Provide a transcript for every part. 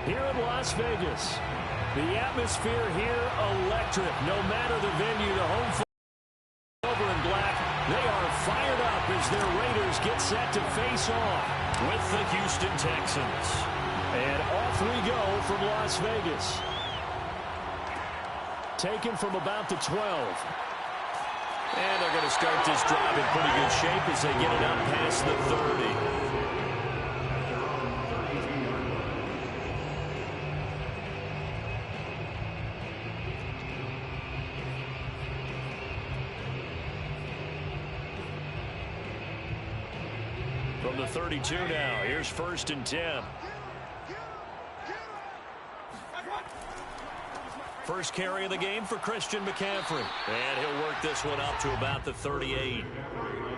here in Las Vegas. The atmosphere here electric. No matter the venue, the home over in black, they are fired up as their Raiders get set to face off with the Houston Texans. And off we go from Las Vegas. Taken from about the 12. And they're going to start this drive in pretty good shape as they get it up past the 30. From the 32 now, here's 1st and 10. First carry of the game for Christian McCaffrey. And he'll work this one up to about the 38.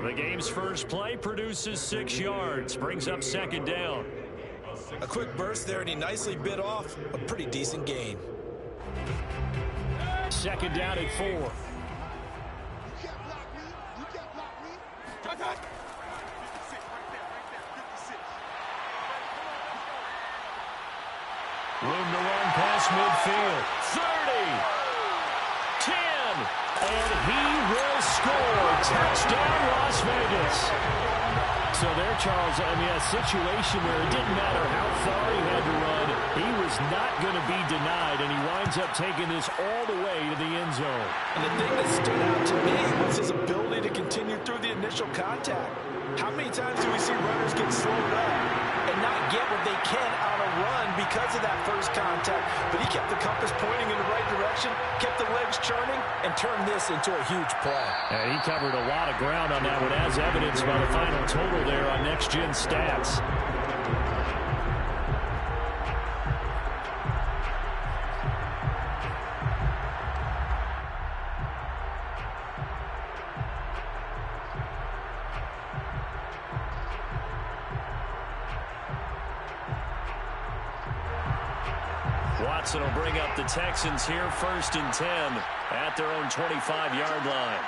The game's first play produces 6 yards, brings up 2nd down. A quick burst there, and he nicely bit off a pretty decent gain. 2nd down at 4. Room to run past midfield. 30, 10, and he will score. Touchdown, Las Vegas. So there, Charles, I mean, a situation where it didn't matter how far he had to run, he was not going to be denied, and he winds up taking this all the way to the end zone. And the thing that stood out to me was his ability to continue through the initial contact. How many times do we see runners get slowed up and not get what they can on a run because of that first contact? But he kept the compass pointing in the right direction, kept the legs churning, and turned this into a huge play. And he covered a lot of ground on that one, as evidenced by the final total there on Next Gen Stats. Watson will bring up the Texans here, 1st and 10 at their own 25-yard line.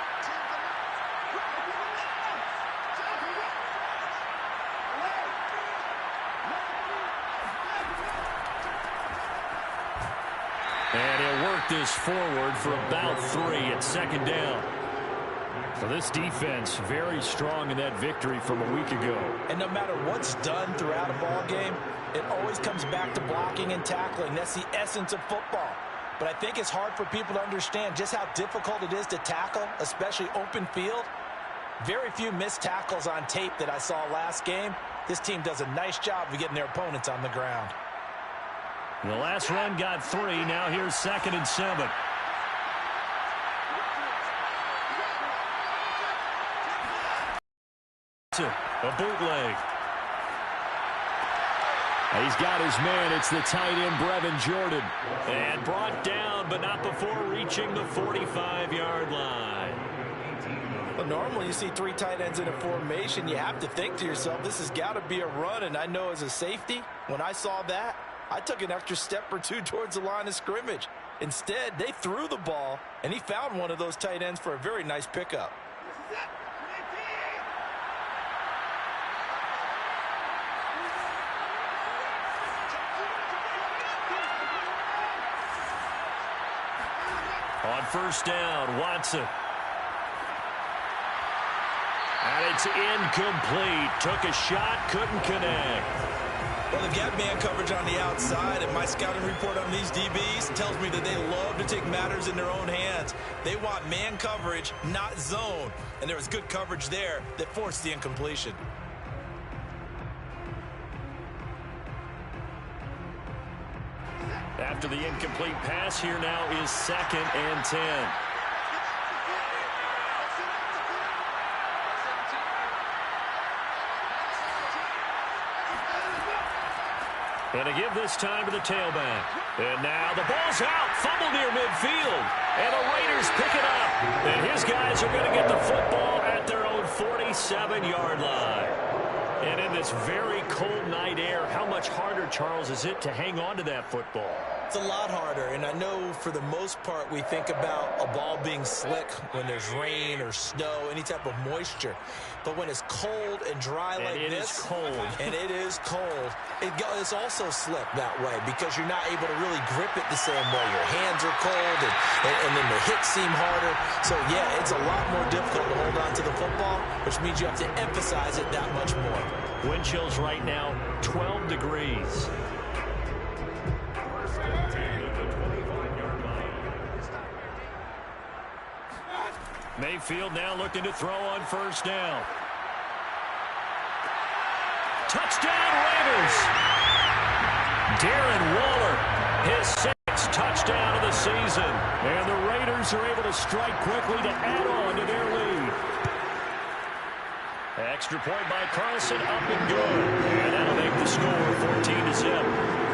And he'll work this forward for about 3 at 2nd down. So this defense very strong in that victory from a week ago. And no matter what's done throughout a ball game, it always comes back to blocking and tackling. That's the essence of football. But I think it's hard for people to understand just how difficult it is to tackle, especially open field. Very few missed tackles on tape that I saw last game. This team does a nice job of getting their opponents on the ground. The last run got 3. Now here's 2nd and 7. A bootleg. He's got his man. It's the tight end, Brevin Jordan. And brought down, but not before reaching the 45-yard line. Well, normally you see 3 tight ends in a formation. You have to think to yourself, this has got to be a run. And I know as a safety, when I saw that, I took an extra step or 2 towards the line of scrimmage. Instead, they threw the ball, and he found one of those tight ends for a very nice pickup. On 1st down, Watson. And it's incomplete. Took a shot, couldn't connect. Well, they've got man coverage on the outside, and my scouting report on these DBs tells me that they love to take matters in their own hands. They want man coverage, not zone. And there was good coverage there that forced the incompletion. After the incomplete pass, here now is 2nd and 10. And to give this time to the tailback. And now the ball's out. Fumble near midfield. And the Raiders pick it up. And his guys are going to get the football at their own 47-yard line. And in this very cold night air, how much harder, Charles, is it to hang on to that football? It's a lot harder, and I know for the most part we think about a ball being slick when there's rain or snow, any type of moisture. But when it's cold and dry like this, and it is cold, it's also slick that way because you're not able to really grip it the same way. Your hands are cold, and then the hits seem harder. So, yeah, it's a lot more difficult to hold on to the football, which means you have to emphasize it that much more. Wind chills right now, 12 degrees. Mayfield now looking to throw on first down. Touchdown Raiders! Darren Waller, his 6th touchdown of the season. And the Raiders are able to strike quickly to add on to their lead. Extra point by Carlson, up and good. And that'll make the score 14-7.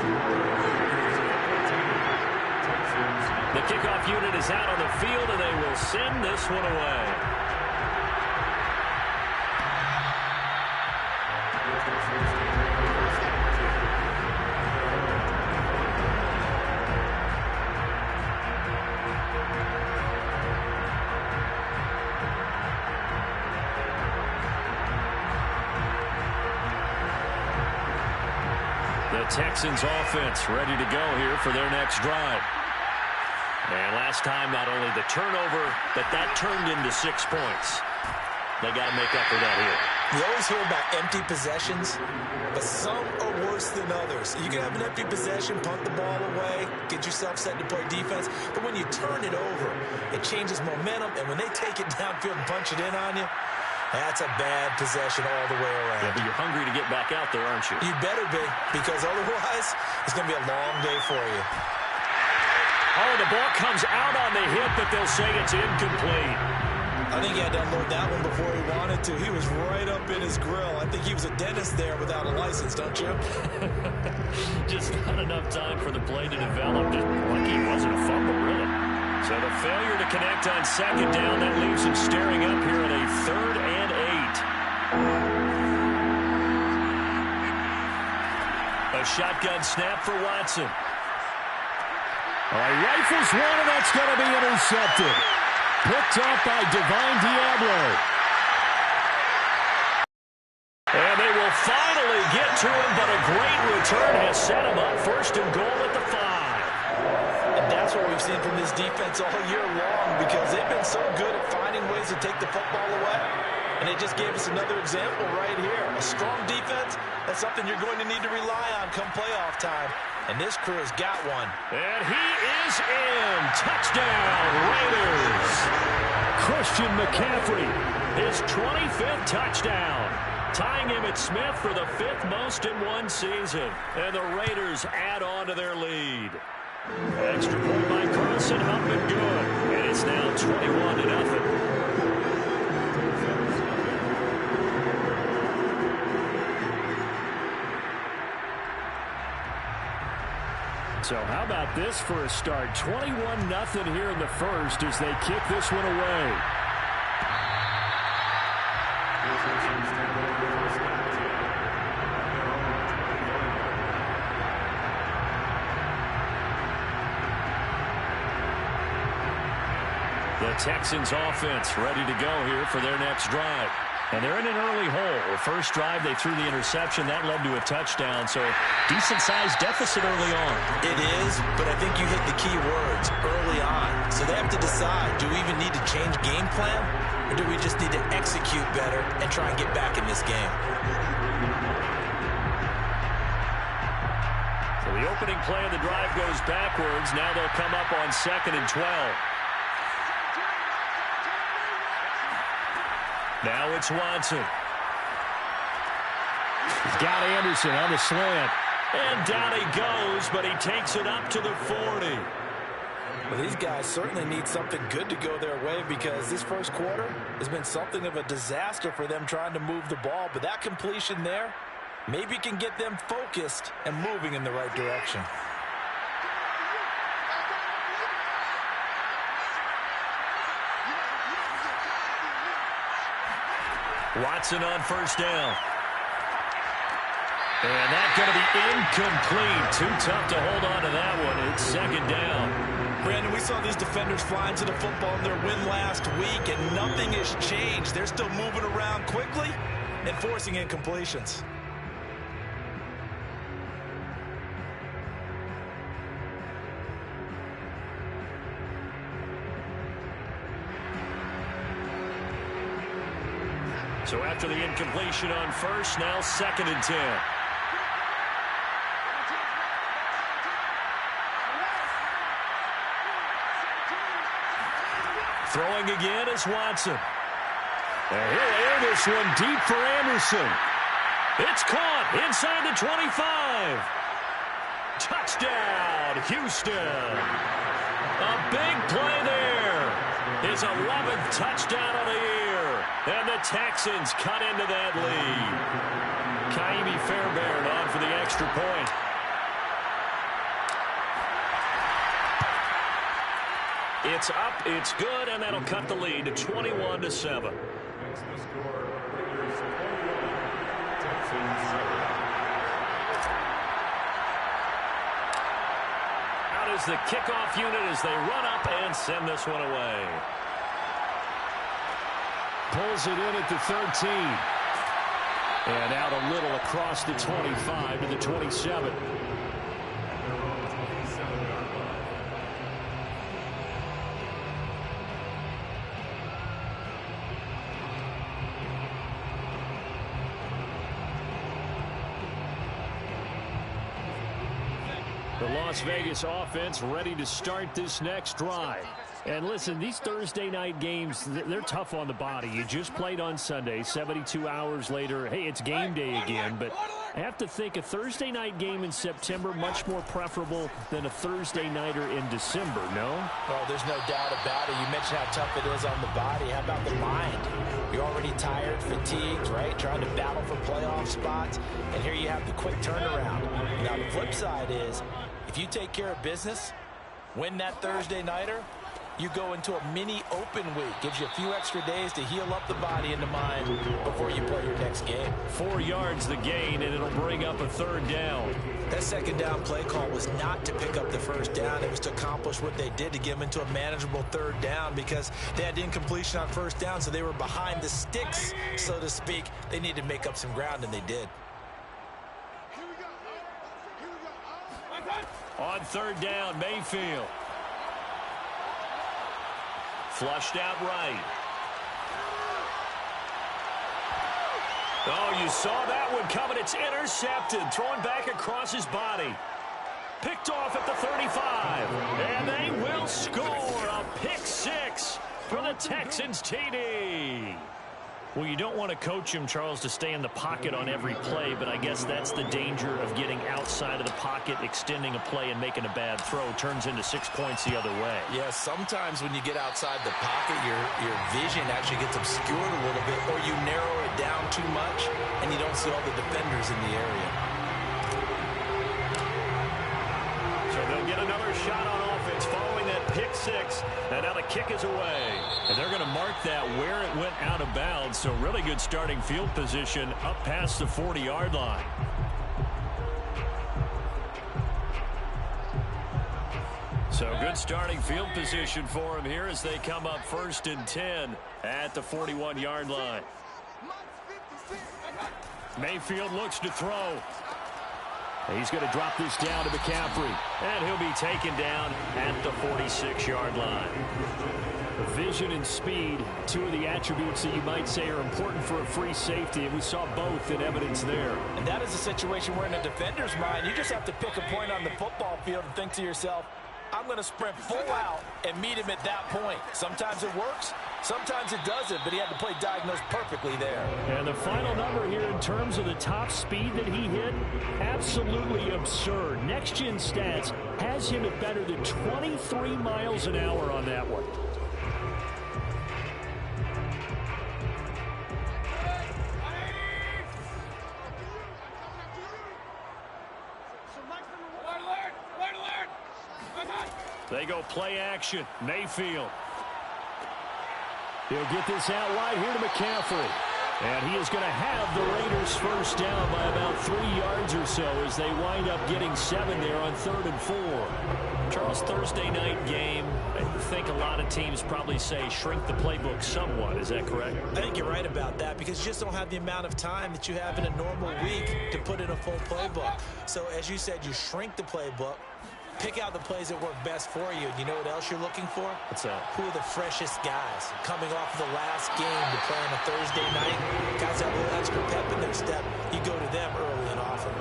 The kickoff unit is out on the field, and they will send this one away. The Texans offense ready to go here for their next drive. And last time, not only the turnover, but that turned into 6 points. They got to make up for that here. You always hear about empty possessions, but some are worse than others. You can have an empty possession, punt the ball away, get yourself set to play defense, but when you turn it over, it changes momentum, and when they take it downfield and punch it in on you, that's a bad possession all the way around. Yeah, but you're hungry to get back out there, aren't you? You better be, because otherwise, it's going to be a long day for you. Oh, the ball comes out on the hit, but they'll say it's incomplete. I think he had to unload that one before he wanted to. He was right up in his grill. I think he was a dentist there without a license, don't you? Just not enough time for the play to develop. Just like he wasn't a fumble, really. So the failure to connect on second down, that leaves him staring up here at a 3rd and 8. A shotgun snap for Watson. Rifles one, and that's going to be intercepted. Picked up by Divine Diablo. And they will finally get to him, but a great return has set him up 1st and goal at the 5. And that's what we've seen from this defense all year long, because they've been so good at finding ways to take the football away. And they just gave us another example right here. A strong defense, that's something you're going to need to rely on come playoff time. And this crew has got one. And he is in. Touchdown, Raiders. Christian McCaffrey, his 25th touchdown. Tying him at Smith for the 5th most in one season. And the Raiders add on to their lead. Extra point by Carlson, up and good. And it's now 21-0. So how about this for a start? 21-0 here in the first as they kick this one away. The Texans offense ready to go here for their next drive. And they're in an early hole. The first drive, they threw the interception. That led to a touchdown. So decent-sized deficit early on. It is, but I think you hit the key words, early on. So they have to decide, do we even need to change game plan? Or do we just need to execute better and try and get back in this game? So the opening play of the drive goes backwards. Now they'll come up on 2nd and 12. Now it's Watson. He's got Anderson on the slant. And down he goes, but he takes it up to the 40. Well, these guys certainly need something good to go their way, because this first quarter has been something of a disaster for them trying to move the ball. But that completion there maybe can get them focused and moving in the right direction. Watson on first down. And that's going to be incomplete. Too tough to hold on to that one. It's second down. Brandon, we saw these defenders fly into the football in their win last week, and nothing has changed. They're still moving around quickly and forcing incompletions. So after the incompletion on first, now 2nd and 10. Throwing again is Watson. And he'll air this one deep for Anderson. It's caught inside the 25. Touchdown, Houston. A big play there. His 11th touchdown of the year. And the Texans cut into that lead. Kaimi Fairbairn on for the extra point. It's up, it's good, and that'll cut the lead to 21-7. Out is the kickoff unit as they run up and send this one away. Pulls it in at the 13. And out a little across the 25 to the 27. The Las Vegas offense ready to start this next drive. And listen, these Thursday night games, they're tough on the body. You just played on Sunday, 72 hours later. Hey, it's game day again. But I have to think a Thursday night game in September much more preferable than a Thursday nighter in December, no? Oh, there's no doubt about it. You mentioned how tough it is on the body. How about the mind? You're already tired, fatigued, right? Trying to battle for playoff spots. And here you have the quick turnaround. Now, the flip side is, if you take care of business, win that Thursday nighter, you go into a mini open week. Gives you a few extra days to heal up the body and the mind before you play your next game. 4 yards the gain, and it'll bring up a 3rd down. That second down play call was not to pick up the first down. It was to accomplish what they did, to get them into a manageable 3rd down, because they had incompletion on first down, so they were behind the sticks, so to speak. They needed to make up some ground, and they did. On 3rd down, Mayfield. Flushed out right. Oh, you saw that one coming. It's intercepted. Thrown back across his body. Picked off at the 35. And they will score a pick 6 for the Texans TD. Well, you don't want to coach him, Charles, to stay in the pocket on every play, but I guess that's the danger of getting outside of the pocket, extending a play, and making a bad throw. Turns into 6 points the other way. Yeah, sometimes when you get outside the pocket, your vision actually gets obscured a little bit, or you narrow it down too much, and you don't see all the defenders in the area. So they'll get another shot on offense following that pick 6, and now the kick is away. And they're going to mark that where it went out of bounds, so really good starting field position up past the 40-yard line. So good starting field position for him here as they come up 1st and 10 at the 41-yard line. Mayfield looks to throw. He's going to drop this down to McCaffrey, and he'll be taken down at the 46-yard line. Vision and speed, 2 of the attributes that you might say are important for a free safety, and we saw both in evidence there. And that is a situation where in a defender's mind, you just have to pick a point on the football field and think to yourself, I'm going to sprint full out and meet him at that point. Sometimes it works, sometimes it doesn't, but he had the play diagnosed perfectly there. And the final number here in terms of the top speed that he hit, absolutely absurd. Next Gen Stats has him at better than 23 miles an hour on that one. They go play action. Mayfield. He'll get this out wide here to McCaffrey. And he is going to have the Raiders first down by about 3 yards or so as they wind up getting 7 there on 3rd and 4. Charles, Thursday night game, I think a lot of teams probably say shrink the playbook somewhat. Is that correct? I think you're right about that because you just don't have the amount of time that you have in a normal week to put in a full playbook. So as you said, you shrink the playbook. Pick out the plays that work best for you. And you know what else you're looking for? What's that? Who are the freshest guys coming off of the last game to play on a Thursday night? Guys that have a little extra pep in their step. You go to them early and often.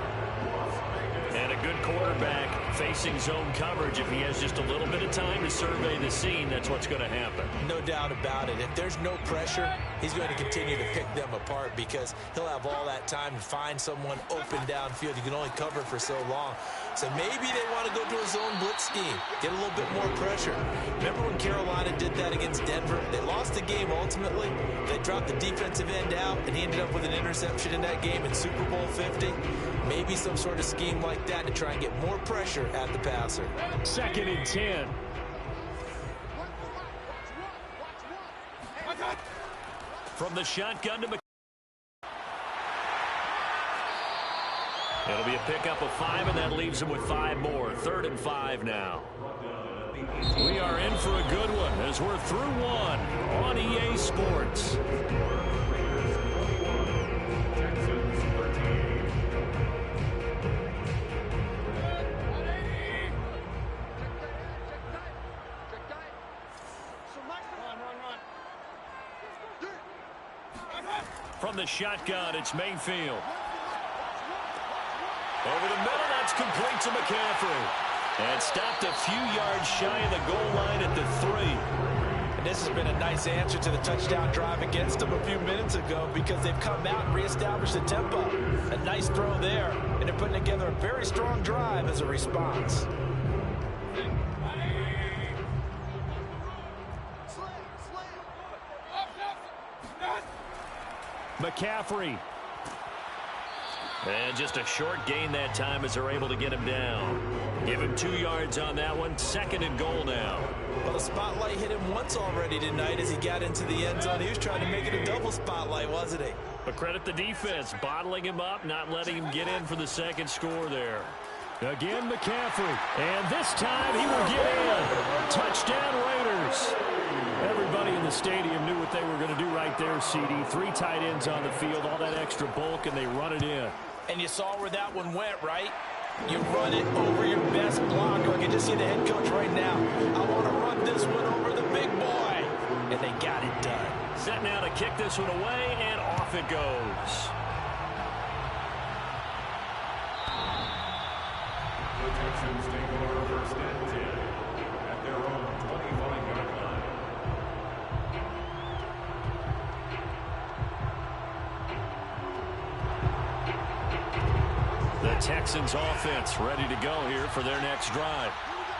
And a good quarterback facing zone coverage. If he has just a little bit of time to survey the scene, that's what's going to happen. No doubt about it. If there's no pressure, he's going to continue to pick them apart because he'll have all that time to find someone open downfield. You can only cover for so long. So maybe they want to go to a zone blitz scheme, get a little bit more pressure. Remember when Carolina did that against Denver? They lost the game ultimately. They dropped the defensive end out, and he ended up with an interception in that game in Super Bowl 50. Maybe some sort of scheme like that to try and get more pressure at the passer. 2nd and 10. From the shotgun to it'll be a pickup of 5, and that leaves him with 5 more. 3rd and 5 now. We are in for a good one as we're through 1 on EA Sports. From the shotgun, it's Mayfield. Over the middle, that's complete to McCaffrey. And stopped a few yards shy of the goal line at the 3. And this has been a nice answer to the touchdown drive against them a few minutes ago because they've come out and reestablished the tempo. A nice throw there, and they're putting together a very strong drive as a response. McCaffrey. And just a short gain that time as they're able to get him down. Give him 2 yards on that one. 2nd and goal now. Well, the spotlight hit him once already tonight as he got into the end zone. He was trying to make it a double spotlight, wasn't he? But credit the defense, bottling him up, not letting him get in for the 2nd score there. Again, McCaffrey. And this time he will get in. Touchdown, Raiders. Everybody in the stadium knew what they were going to do right there, CD. 3 tight ends on the field, all that extra bulk, and they run it in. And you saw where that one went, right? You run it over your best blocker. I can just see the head coach right now. I want to run this one over the big boy. And they got it done. Set now to kick this one away, and off it goes. The Texans take over 1st and 10 at their own 25-yard line. The Texans offense ready to go here for their next drive.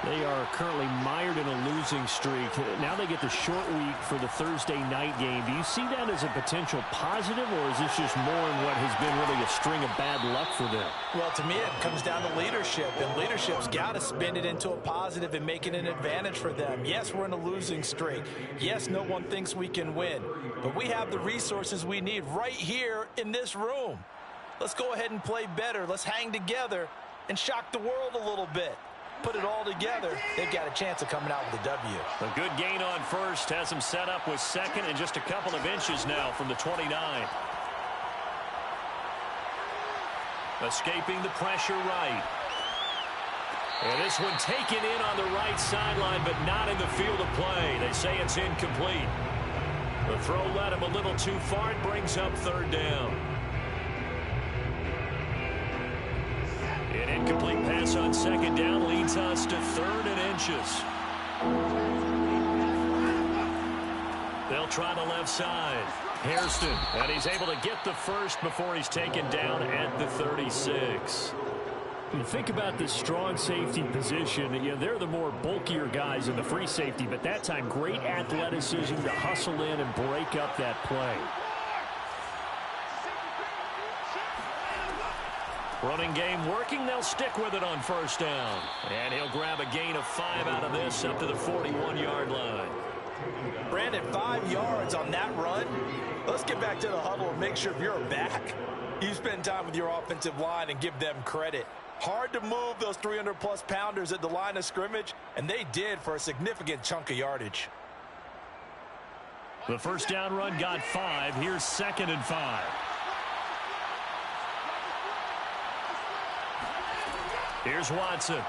They are currently mired in a losing streak. Now they get the short week for the Thursday night game. Do you see that as a potential positive, or is this just more in what has been really a string of bad luck for them? Well, to me, it comes down to leadership, and leadership's got to spin it into a positive and make it an advantage for them. Yes, we're in a losing streak. Yes, no one thinks we can win, but we have the resources we need right here in this room. Let's go ahead and play better. Let's hang together and shock the world a little bit. Put it all together, they've got a chance of coming out with a W. A good gain on first has him set up with 2nd and just a couple of inches now from the 29. Escaping the pressure right. And this one taken in on the right sideline, but not in the field of play. They say it's incomplete. The throw led him a little too far. It brings up 3rd down. An incomplete pass on 2nd down leads us to 3rd and inches. They'll try the left side. Hairston, and he's able to get the first before he's taken down at the 36. You think about the strong safety position, they're the more bulkier guys in the free safety, but that time great athleticism to hustle in and break up that play. Running game working. They'll stick with it on 1st down. And he'll grab a gain of 5 out of this up to the 41-yard line. Brandon, 5 yards on that run. Let's get back to the huddle and make sure if you're back, you spend time with your offensive line and give them credit. Hard to move those 300-plus pounders at the line of scrimmage, and they did for a significant chunk of yardage. The first down run got 5. Here's 2nd and 5. Here's Watson.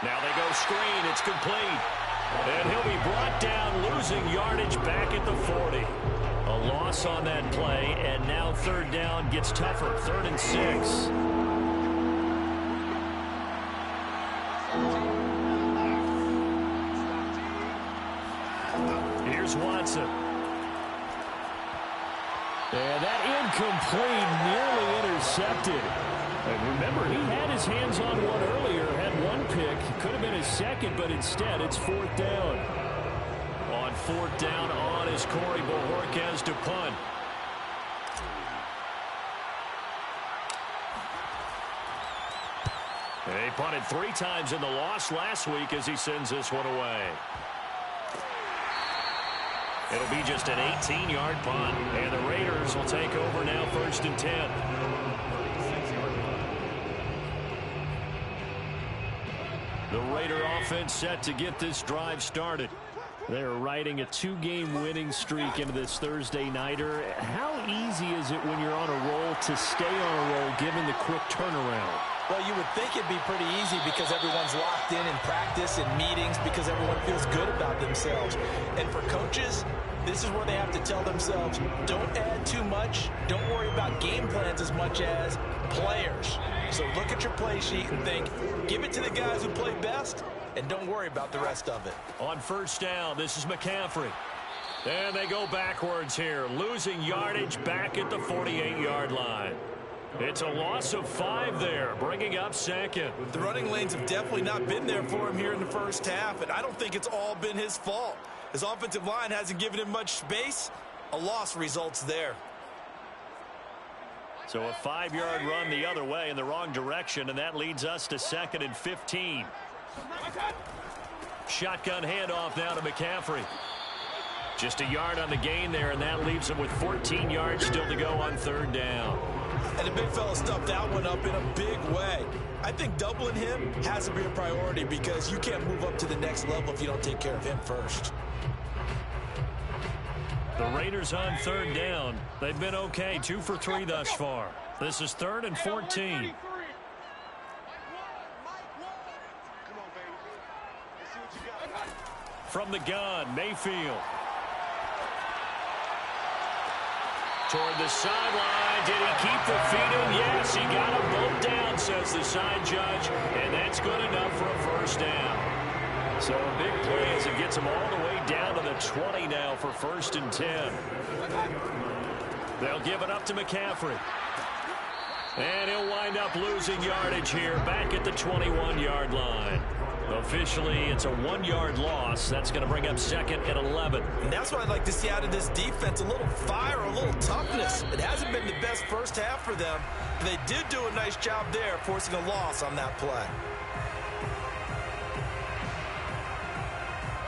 Now they go screen. It's complete. And he'll be brought down, losing yardage back at the 40. A loss on that play, and now 3rd down gets tougher. 3rd and 6. Here's Watson. And that incomplete, nearly intercepted. And remember, he had his hands on one earlier, had one pick. Could have been his 2nd, but instead it's 4th down. On 4th down on is Corey Bojorquez to punt. He punted 3 times in the loss last week as he sends this one away. It'll be just an 18-yard punt, and the Raiders will take over now, 1st and 10. The Raider offense set to get this drive started. They're riding a 2-game winning streak into this Thursday nighter. How easy is it when you're on a roll to stay on a roll given the quick turnaround? Well, you would think it'd be pretty easy because everyone's locked in practice and meetings because everyone feels good about themselves. And for coaches, this is where they have to tell themselves, don't add too much. Don't worry about game plans as much as players. So look at your play sheet and think, give it to the guys who play best, and don't worry about the rest of it. On 1st down, this is McCaffrey. And they go backwards here, losing yardage back at the 48-yard line. It's a loss of 5 there, bringing up 2nd. The running lanes have definitely not been there for him here in the first half, and I don't think it's all been his fault. His offensive line hasn't given him much space. A loss results there. So a 5-yard run the other way in the wrong direction, and that leads us to 2nd and 15. Shotgun handoff now to McCaffrey. Just a yard on the gain there, and that leaves him with 14 yards still to go on 3rd down. And the big fella stuffed that one up in a big way. I think doubling him has to be a priority because you can't move up to the next level if you don't take care of him first. The Raiders on 3rd down. They've been okay, 2 for 3 thus far. This is 3rd and 14. From the gun, Mayfield. Toward the sideline. Did he keep the feet in? Yes, he got them both down, says the side judge. And that's good enough for a 1st down. So a big play as it gets him all the way down to the 20 now for 1st and 10. They'll give it up to McCaffrey. And he'll wind up losing yardage here back at the 21-yard line. Officially, it's a 1-yard loss. That's going to bring up 2nd and 11. And that's what I'd like to see out of this defense, a little fire, a little toughness. It hasn't been the best first half for them. But they did do a nice job there, forcing a loss on that play.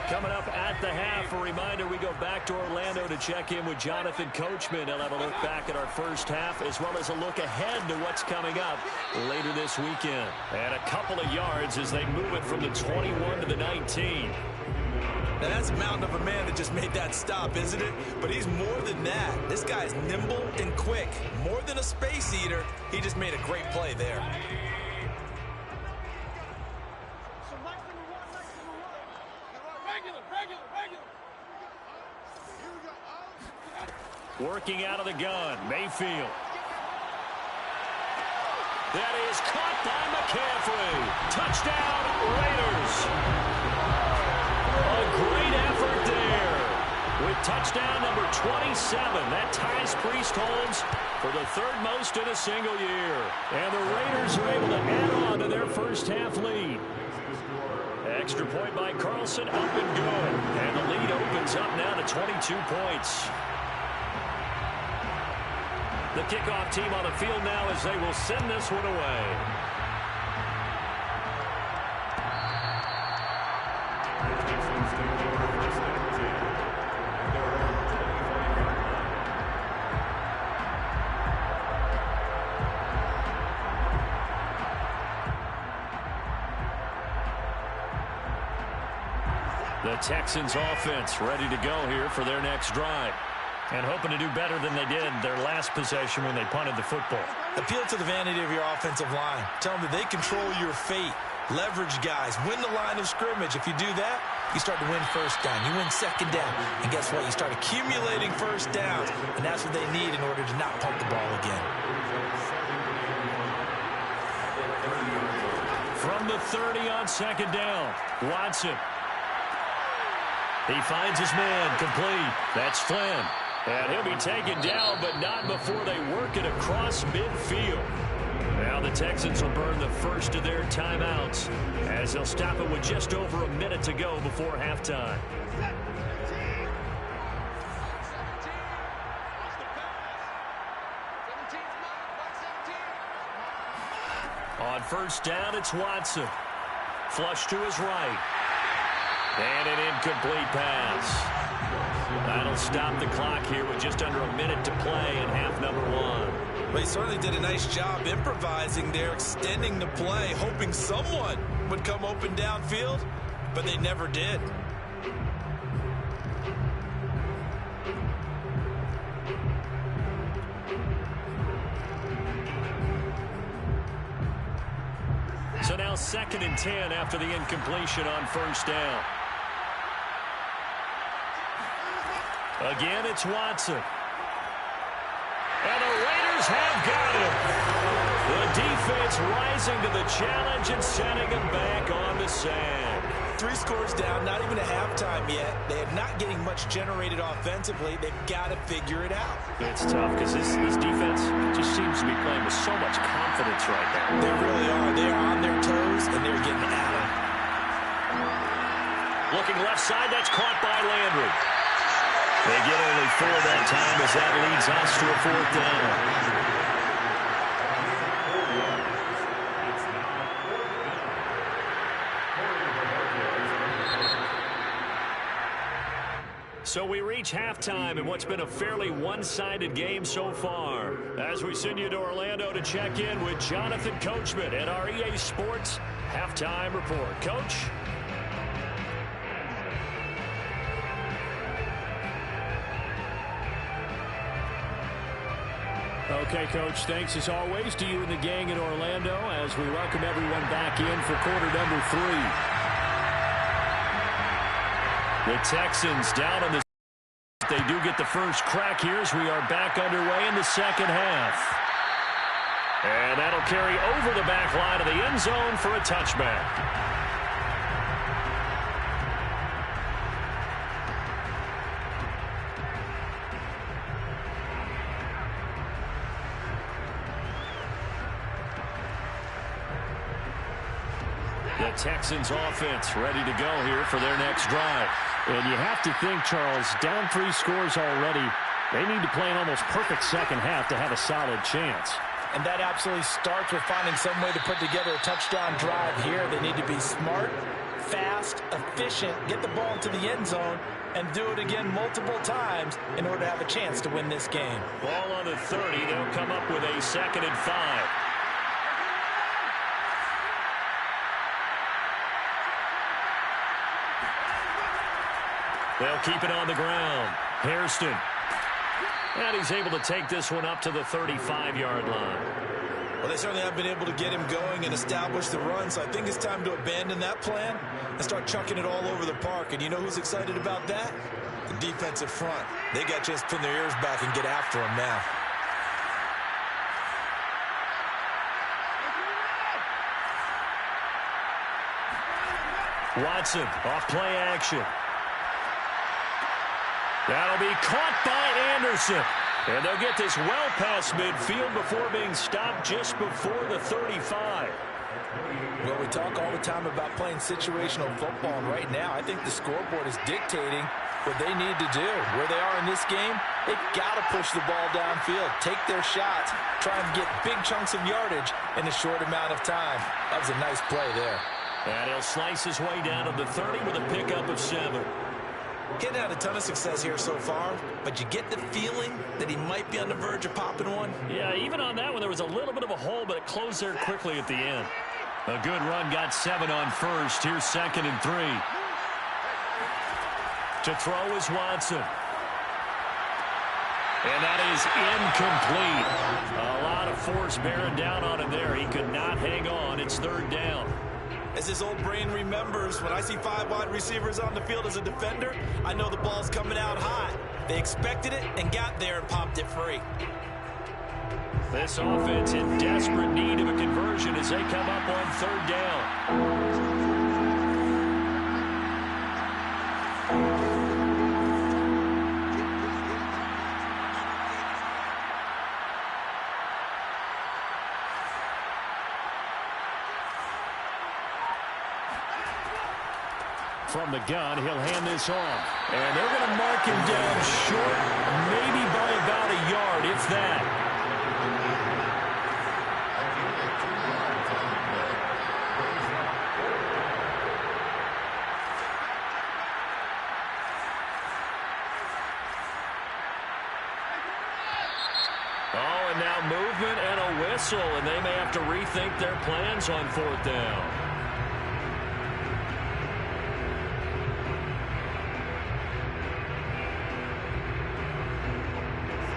Coming up at the half, a reminder, we go back to Orlando to check in with Jonathan Coachman. He'll have a look back at our first half as well as a look ahead to what's coming up later this weekend. And a couple of yards as they move it from the 21 to the 19. Now that's a mountain of a man that just made that stop, isn't it? But he's more than that. This guy's nimble and quick. More than a space eater, he just made a great play there. Working out of the gun, Mayfield. That is caught by McCaffrey. Touchdown, Raiders. A great effort there. With touchdown number 27, that ties Priest Holmes for the 3rd most in a single year. And the Raiders are able to add on to their first half lead. Extra point by Carlson, up and good. And the lead opens up now to 22 points. The kickoff team on the field now as they will send this one away. first and 10 at their own 25-yard line. The Texans offense ready to go here for their next drive. And hoping to do better than they did their last possession when they punted the football. Appeal to the vanity of your offensive line. Tell them that they control your fate. Leverage guys. Win the line of scrimmage. If you do that, you start to win first down. You win second down. And guess what? You start accumulating first downs. And that's what they need in order to not punt the ball again. From the 30 on second down, Watson. He finds his man complete. That's Flynn. And he'll be taken down, but not before they work it across midfield. Now the Texans will burn the first of their timeouts as they'll stop it with just over a minute to go before halftime. On first down, it's Watson. Flush to his right. And an incomplete pass. That'll stop the clock here with just under a minute to play in half number one. Well, he certainly did a nice job improvising there, extending the play, hoping someone would come open downfield, but they never did. So now 2nd and 10 after the incompletion on first down. Again, it's Watson. And the Raiders have got him. The defense rising to the challenge and sending him back on the sand. 3 scores down, not even a halftime yet. They are not getting much generated offensively. They've got to figure it out. It's tough because this defense just seems to be playing with so much confidence right now. They really are. They are on their toes, and they're getting at it. Looking left side, that's caught by Landry. They get only 4 that time as that leads us to a 4th down. So we reach halftime in what's been a fairly one-sided game so far. As we send you to Orlando to check in with Jonathan Coachman at our EA Sports Halftime Report. Coach? Okay, Coach, thanks as always to you and the gang in Orlando as we welcome everyone back in for quarter number 3. The Texans down on the... They do get the first crack here as we are back underway in the second half. And that'll carry over the back line of the end zone for a touchback. The Texans offense ready to go here for their next drive. And you have to think, Charles, down 3 scores already. They need to play an almost perfect second half to have a solid chance. And that absolutely starts with finding some way to put together a touchdown drive here. They need to be smart, fast, efficient, get the ball into the end zone, and do it again multiple times in order to have a chance to win this game. Ball on the 30. They'll come up with a 2nd and 5. They'll keep it on the ground. Hairston. And he's able to take this one up to the 35-yard line. Well, they certainly have been able to get him going and establish the run, so I think it's time to abandon that plan and start chucking it all over the park. And you know who's excited about that? The defensive front. They got to just pin their ears back and get after him now. Watson off play action. That'll be caught by Anderson. And they'll get this well past midfield before being stopped just before the 35. Well, we talk all the time about playing situational football, and right now I think the scoreboard is dictating what they need to do. Where they are in this game, they've got to push the ball downfield, take their shots, try and get big chunks of yardage in a short amount of time. That was a nice play there. And he'll slice his way down to the 30 with a pickup of 7. Getting had a ton of success here so far, but you get the feeling that he might be on the verge of popping one. Yeah, even on that one, there was a little bit of a hole, but it closed there quickly at the end. A good run, got 7 on first. Here's 2nd and 3. To throw is Watson. And that is incomplete. A lot of force bearing down on him there. He could not hang on. It's 3rd down. As his old brain remembers, when I see 5 wide receivers on the field as a defender, I know the ball's coming out hot. They expected it and got there and popped it free. This offense in desperate need of a conversion as they come up on 3rd down. From the gun, he'll hand this off. And they're going to mark him down short, maybe by about a yard, if that. Oh, and now movement and a whistle, and they may have to rethink their plans on 4th down.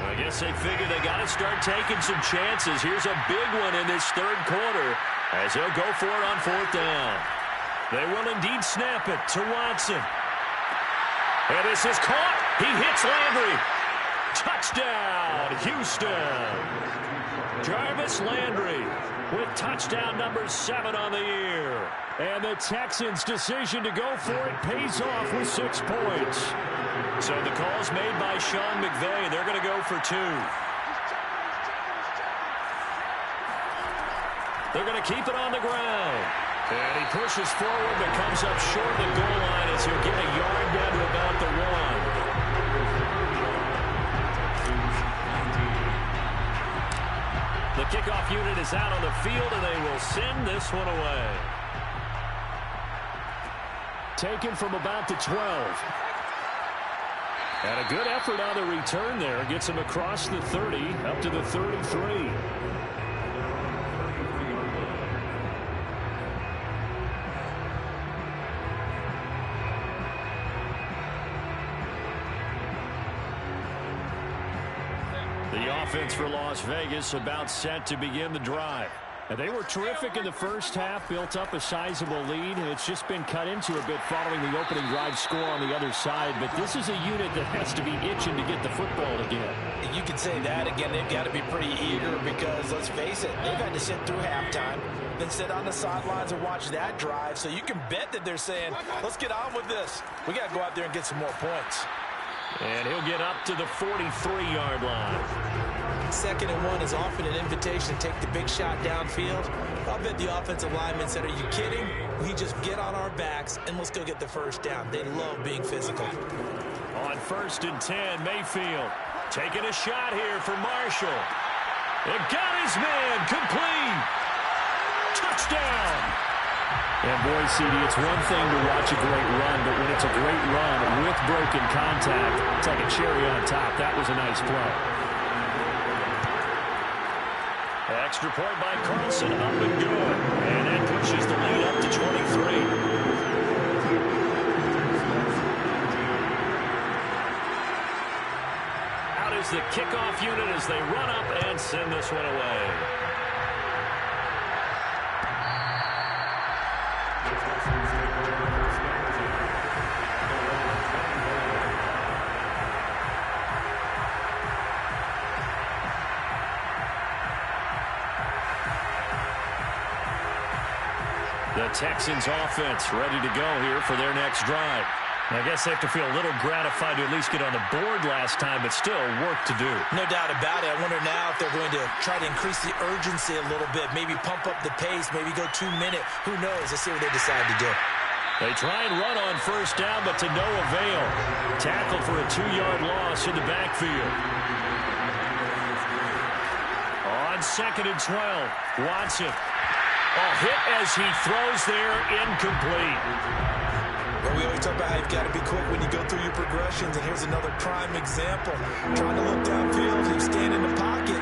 I guess they figure they got to start taking some chances. Here's a big one in this 3rd quarter as they'll go for it on 4th down. They will indeed snap it to Watson. And this is caught. He hits Landry. Touchdown, Houston. Jarvis Landry with touchdown number 7 on the year. And the Texans' decision to go for it pays off with 6 points. So the call's made by Sean McVay. They're going to go for 2. They're going to keep it on the ground. And he pushes forward but comes up short of the goal line as he'll get a yard down to about the 1. The kickoff unit is out on the field, and they will send this one away. Taken from about the 12. And a good effort on the return there. Gets him across the 30, up to the 33. The offense for Las Vegas about set to begin the drive. And they were terrific in the first half, built up a sizable lead, and it's just been cut into a bit following the opening drive score on the other side. But this is a unit that has to be itching to get the football again. You can say that again. They've got to be pretty eager because, let's face it, they've had to sit through halftime, then sit on the sidelines and watch that drive. So you can bet that they're saying, let's get on with this. We got to go out there and get some more points. And he'll get up to the 43-yard line. 2nd and 1 is often an invitation to take the big shot downfield. I'll bet the offensive linemen said, are you kidding? We just get on our backs and let's go get the 1st down. They love being physical. On 1st and 10, Mayfield taking a shot here for Marshall. It got his man complete. Touchdown. And boy, CD, it's one thing to watch a great run, but when it's a great run with broken contact, it's like a cherry on top. That was a nice play. Extra point by Carlson, up and good. And that pushes the lead up to 23. Out is the kickoff unit as they run up and send this one away. The Texans offense ready to go here for their next drive. I guess they have to feel a little gratified to at least get on the board last time, but still work to do. No doubt about it. I wonder now if they're going to try to increase the urgency a little bit, maybe pump up the pace, maybe go 2 minute. Who knows? Let's see what they decide to do. They try and run on 1st down, but to no avail. Tackle for a 2-yard loss in the backfield. On 2nd and 12, Watson. A hit as he throws there, incomplete. Well, we always talk about how you've got to be quick when you go through your progressions, and here's another prime example. Trying to look downfield, he was standing in the pocket,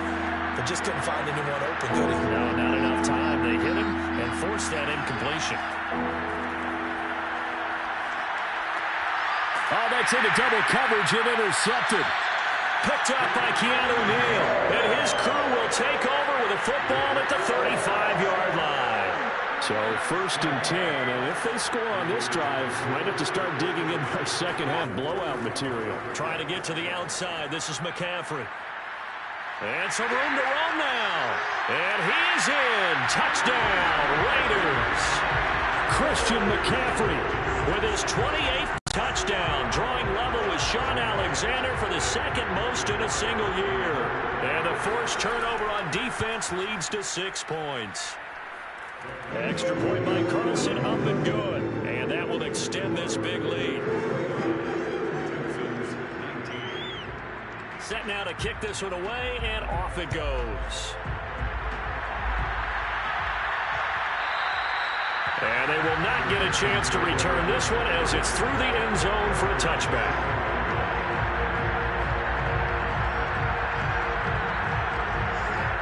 but just couldn't find anyone open, could he? No, not enough time. They hit him and forced that incompletion. Oh, that's into double coverage and intercepted. Picked up by Keanu Neal. And his crew will take over with a football at the 35-yard line. So 1st and 10, and if they score on this drive, might have to start digging in our second-half blowout material. Trying to get to the outside. This is McCaffrey. And some room to run now. And he's in. Touchdown, Raiders. Christian McCaffrey with his 28th touchdown, drawing level with Sean Alexander for the second most in a single year. And the forced turnover on defense leads to 6 points. Extra point by Carlson, up and good. And that will extend this big lead. Set now to kick this one away, and off it goes. And they will not get a chance to return this one as it's through the end zone for a touchback.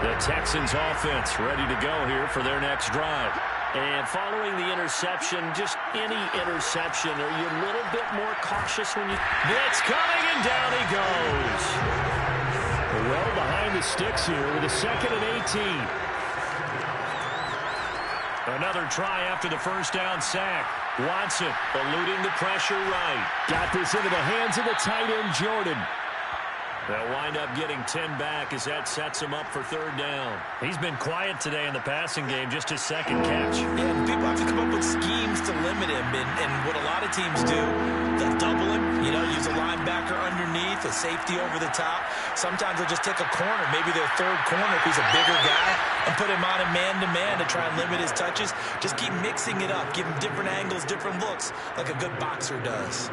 The Texans offense ready to go here for their next drive. And following the interception, just any interception, are you a little bit more cautious when you... Blitz coming, and down he goes. Well behind the sticks here with a 2nd and 18. Another try after the first down sack. Watson eluding the pressure right. Got this into the hands of the tight end, Jordan. They'll wind up getting 10 back as that sets him up for 3rd down. He's been quiet today in the passing game, just his 2nd catch. Yeah, and people have to come up with schemes to limit him. And what a lot of teams do, they'll double him, use a linebacker underneath, a safety over the top. Sometimes they'll just take a corner, maybe their 3rd corner if he's a bigger guy, and put him on a man-to-man to try and limit his touches. Just keep mixing it up, give him different angles, different looks, like a good boxer does.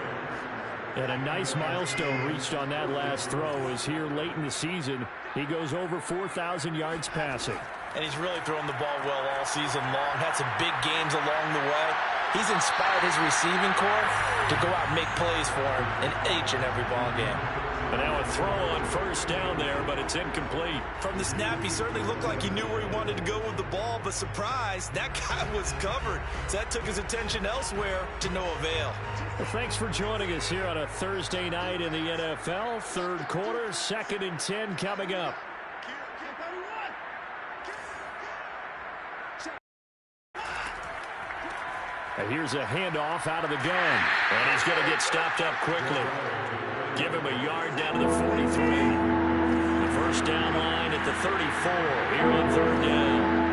And a nice milestone reached on that last throw as here late in the season, he goes over 4,000 yards passing. And he's really thrown the ball well all season long. Had some big games along the way. He's inspired his receiving corps to go out and make plays for him in each and every ball game. And now a throw on 1st down there, but it's incomplete. From the snap, he certainly looked like he knew where he wanted to go with the ball, but surprise, that guy was covered. So that took his attention elsewhere to no avail. Well, thanks for joining us here on a Thursday night in the NFL. 3rd quarter, 2nd and 10 coming up. And here's a handoff out of the gun. And he's going to get stopped up quickly. Give him a yard down to the 43. The 1st down line at the 34 here on 3rd down.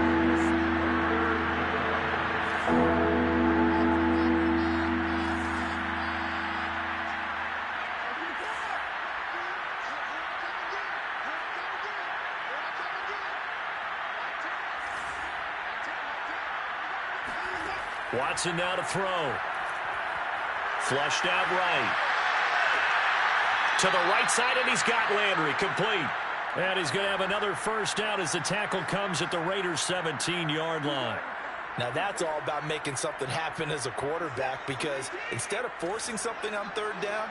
Watson now to throw. Flushed out right. To the right side, and he's got Landry complete. And he's going to have another 1st down as the tackle comes at the Raiders' 17-yard line. Now that's all about making something happen as a quarterback, because instead of forcing something on 3rd down,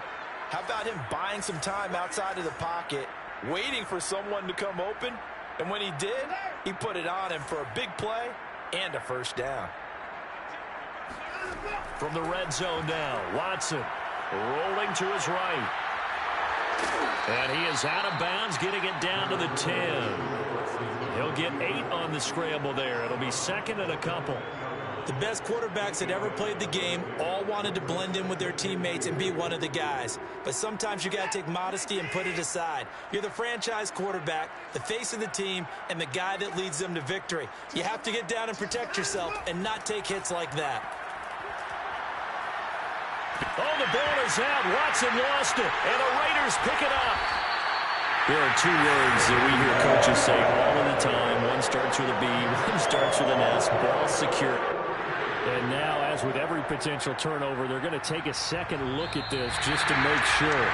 how about him buying some time outside of the pocket, waiting for someone to come open, and when he did, he put it on him for a big play and a 1st down. From the red zone now, Watson rolling to his right. And he is out of bounds, getting it down to the 10. He'll get 8 on the scramble there. It'll be 2nd and a couple. The best quarterbacks that ever played the game all wanted to blend in with their teammates and be one of the guys. But sometimes you got to take modesty and put it aside. You're the franchise quarterback, the face of the team, and the guy that leads them to victory. You have to get down and protect yourself and not take hits like that. Oh, the ball is out. Watson lost it, and the Raiders pick it up. There are 2 words that we hear coaches say all of the time. One starts with a B, one starts with an S. Ball secure. And now, as with every potential turnover, they're going to take a second look at this just to make sure.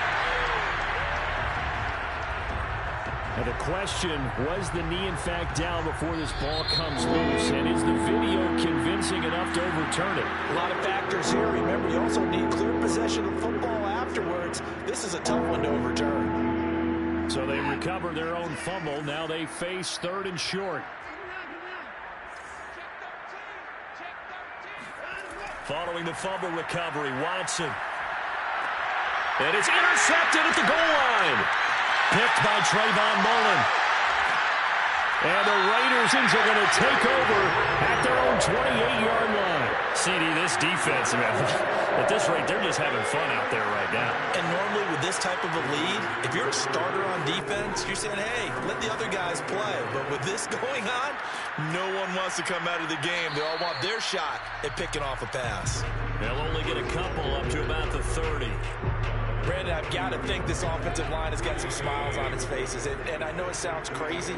And the question, was the knee in fact down before this ball comes loose? And is the video convincing enough to overturn it? A lot of factors here. Remember, you also need clear possession of football afterwards. This is a tough one to overturn. So they recover their own fumble. Now they face 3rd and short. Following the fumble recovery, Watson. And it's intercepted at the goal line. Picked by Trayvon Mullen. And the Raiders are going to take over at their own 28-yard line. CD, this defense, man, at this rate, they're just having fun out there right now. And normally with this type of a lead, if you're a starter on defense, you're saying, hey, let the other guys play. But with this going on, no one wants to come out of the game. They all want their shot at picking off a pass. They'll only get a couple up to about the 30. Brandon, I've got to think this offensive line has got some smiles on its faces. And I know it sounds crazy,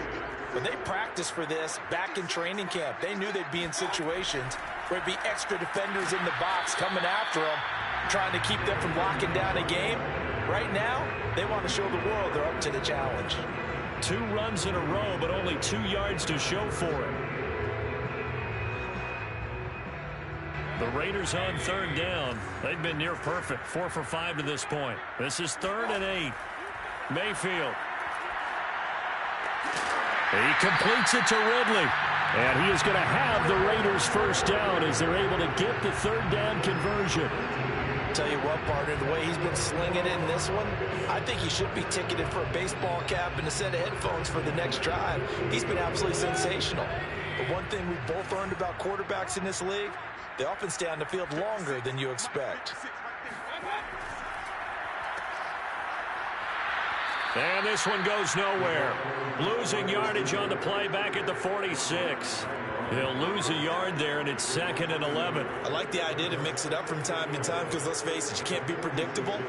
but they practiced for this back in training camp. They knew they'd be in situations where there'd be extra defenders in the box coming after them, trying to keep them from locking down a game. Right now, they want to show the world they're up to the challenge. 2 runs in a row, but only 2 yards to show for it. The Raiders on 3rd down. They've been near perfect. 4 for 5 to this point. This is 3rd and 8. Mayfield. He completes it to Ridley. And he is going to have the Raiders first down as they're able to get the 3rd down conversion. Tell you what, partner, the way he's been slinging it in this one, I think he should be ticketed for a baseball cap and a set of headphones for the next drive. He's been absolutely sensational. But one thing we've both learned about quarterbacks in this league, they often stay on the field longer than you expect. And this one goes nowhere. Losing yardage on the play back at the 46. They'll lose a yard there, and it's 2nd and 11. I like the idea to mix it up from time to time because, let's face it, you can't be predictable.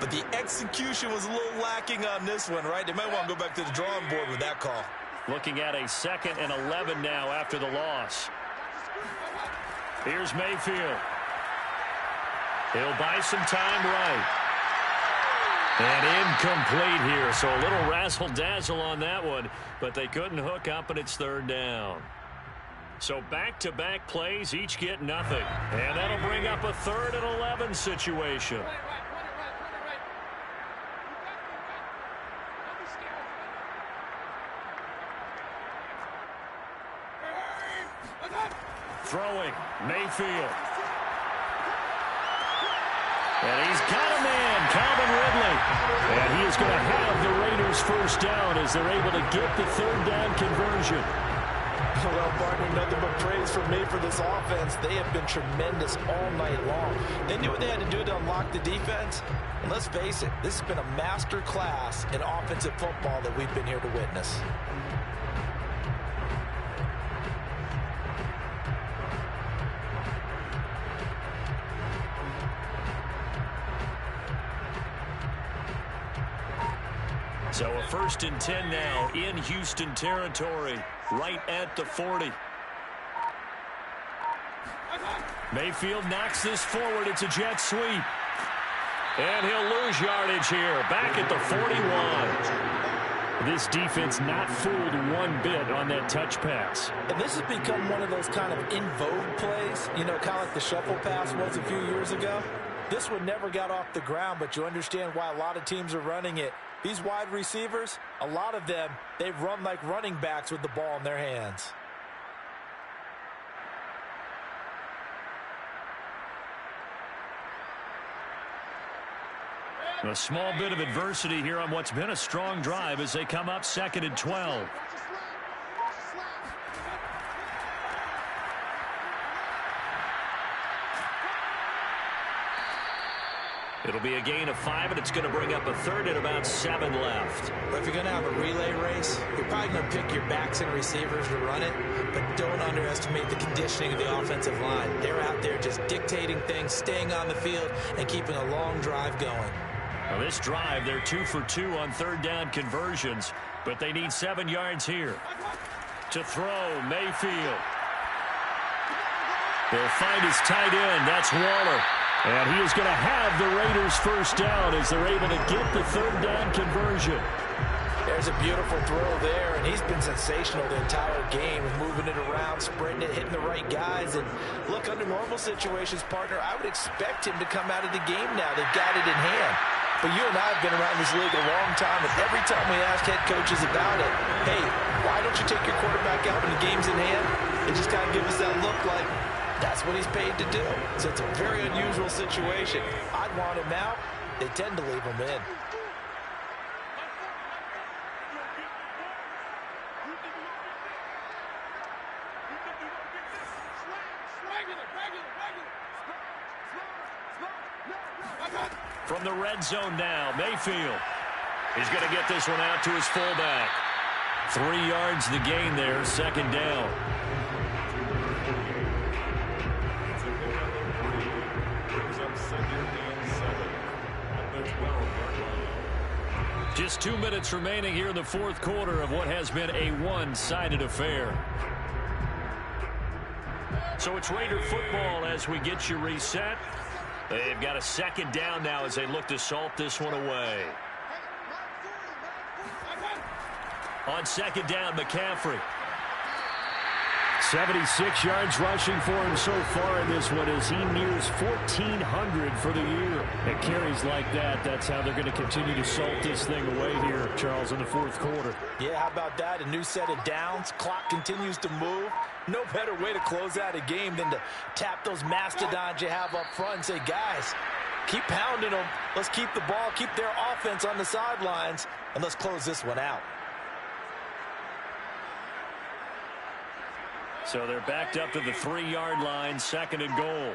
But the execution was a little lacking on this one, right? They might want to go back to the drawing board with that call. Looking at a 2nd and 11 now after the loss. Here's Mayfield. He'll buy some time right. And incomplete here, so a little razzle-dazzle on that one, but they couldn't hook up, and it's 3rd down. So back-to-back plays, each get nothing. And that'll bring up a 3rd and 11 situation. Throwing, Mayfield. And he's got a man, Calvin Ridley. And he is going to have the Raiders first down as they're able to get the 3rd down conversion. Well, partner, nothing but praise from me for this offense. They have been tremendous all night long. They knew what they had to do to unlock the defense. And let's face it, this has been a master class in offensive football that we've been here to witness. So a 1st and 10 now in Houston territory, right at the 40. Mayfield knocks this forward. It's a jet sweep. And he'll lose yardage here, back at the 41. This defense not fooled one bit on that touch pass. And this has become one of those kind of in vogue plays, you know, kind of like the shuffle pass was a few years ago. This one never got off the ground, but you understand why a lot of teams are running it. These wide receivers, a lot of them, they run like running backs with the ball in their hands. A small bit of adversity here on what's been a strong drive as they come up 2nd and 12. It'll be a gain of 5, and it's going to bring up a 3rd and about 7 left. But if you're going to have a relay race, you're probably going to pick your backs and receivers to run it, but don't underestimate the conditioning of the offensive line. They're out there just dictating things, staying on the field, and keeping a long drive going. Well, this drive, they're 2 for 2 on 3rd down conversions, but they need 7 yards here. To throw, Mayfield. They'll find his tight end. That's Waller. And he is going to have the Raiders first down as they're able to get the 3rd down conversion. There's a beautiful throw there, and he's been sensational the entire game, moving it around, spreading it, hitting the right guys. And look, under normal situations, partner, I would expect him to come out of the game now. They've got it in hand. But you and I have been around this league a long time, and every time we ask head coaches about it, hey, why don't you take your quarterback out when the game's in hand? They just kind of give us that look like that's what he's paid to do. So it's a very unusual situation. I'd want him out. They tend to leave him in. From the red zone now, Mayfield. He's going to get this one out to his fullback. 3 yards the gain there, second down. Just 2 minutes remaining here in the fourth quarter of what has been a one-sided affair. So it's Raider football as we get you reset. They've got a second down now as they look to salt this one away. On second down, McCaffrey. 76 yards rushing for him so far in this one as he nears 1,400 for the year. And carries like that, that's how they're going to continue to salt this thing away here, Charles, in the fourth quarter. Yeah, how about that? A new set of downs. Clock continues to move. No better way to close out a game than to tap those mastodons you have up front and say, guys, keep pounding them. Let's keep the ball, keep their offense on the sidelines, and let's close this one out. So they're backed up to the 3-yard line, second and goal.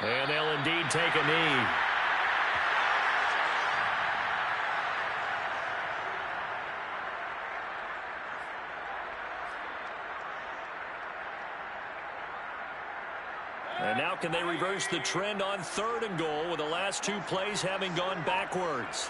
And they'll indeed take a knee. And now can they reverse the trend on third and goal with the last 2 plays having gone backwards?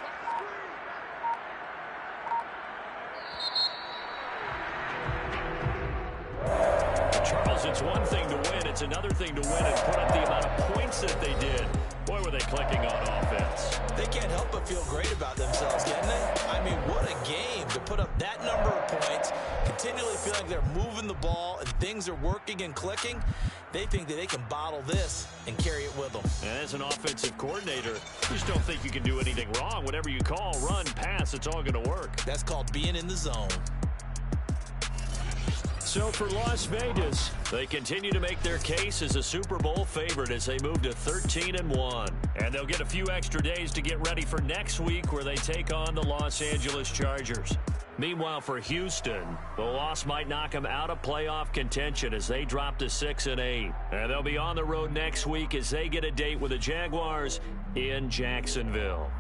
Charles, it's one thing to win. It's another thing to win and put up the amount of points that they did. Boy, were they clicking on offense. They can't help but feel great about themselves, can they? I mean, what a game to put up that number of points, continually feeling like they're moving the ball and things are working and clicking. They think that they can bottle this and carry it with them. And as an offensive coordinator, you just don't think you can do anything wrong. Whatever you call, run, pass, it's all going to work. That's called being in the zone. So for Las Vegas, they continue to make their case as a Super Bowl favorite as they move to 13-1. And they'll get a few extra days to get ready for next week where they take on the Los Angeles Chargers. Meanwhile, for Houston, the loss might knock them out of playoff contention as they drop to 6-8. And they'll be on the road next week as they get a date with the Jaguars in Jacksonville.